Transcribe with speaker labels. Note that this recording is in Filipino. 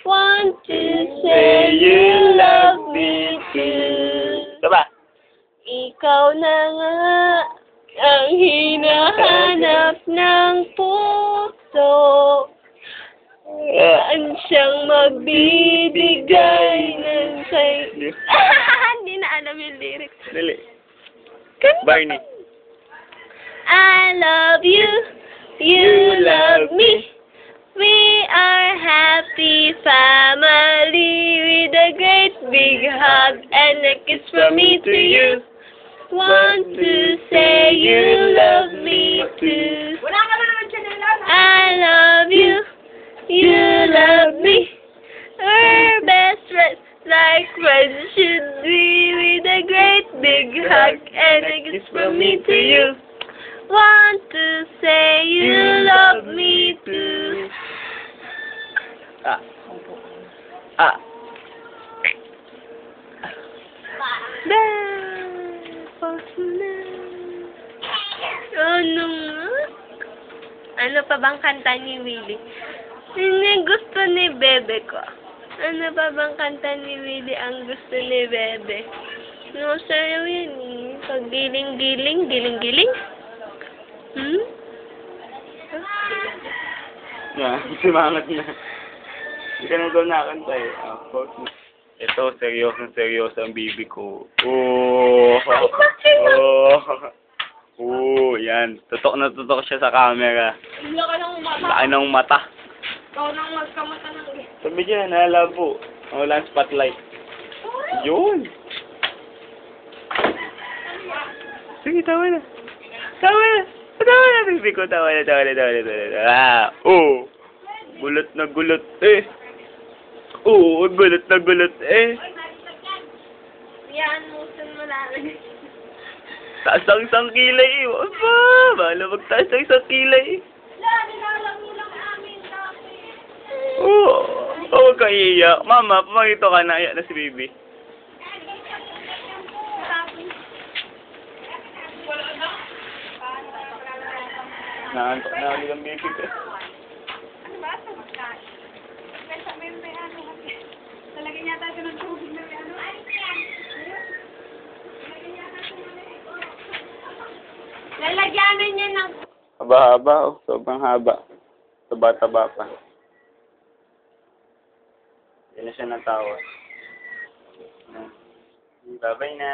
Speaker 1: Want to say you love me too.
Speaker 2: Diba?
Speaker 1: Ikaw na nga ang hinahanap ng puso. Saan siyang magbibigay ng say... Hindi na alam yung lyrics.
Speaker 2: Dali.
Speaker 1: Kanta.
Speaker 2: Barney.
Speaker 1: I love you, you love me. We are happy family with a great big hug and a kiss from me to you. Want to say you love me too. I love you, you love me. We're best friends, like friends should be, with a great big hug and a kiss from me to you. Want to say you love me too.
Speaker 2: Ah. Ah.
Speaker 1: Ano nga? Ano pa bang kanta ni Willie? Ano gusto ni Bebe ko? Ano pa bang kanta ni Willie ang gusto ni Bebe? No, sayo yun eh. Pag-giling-giling, giling-giling? Hmm?
Speaker 2: Yeah, simangat na. Hindi ka na daw nakanta eh. Ito, seryoso ang bibi ko. Oh. Oh, yan. Tutok na tutok siya sa camera. Laki ng mata.
Speaker 1: Ikaw nang magkamata ng...
Speaker 2: Sabi dyan, nalabo. Walang spotlight. Yun. Sige, tawa na. Tawa na. Tawa na, bibi ko. Tawa na. Ah, oh. Gulat na gulat eh. Oo, gulat na gulat eh.
Speaker 1: Yan, musan mo lalagay.
Speaker 2: Taas ang isang kilay eh. Aba, bahala magtaas ang isang kilay eh. Oo, huwag kang iiyak. Mama, pumagito ka na. Iyak na si baby. Naantok na ulit ang baby ko.
Speaker 1: Talagyan yata ito ng tubig na ano. Lalagyanan niya ng...
Speaker 2: Haba-haba oh. Sobrang haba. Taba-taba pa. Yan na siya natawa. Bye-bye na.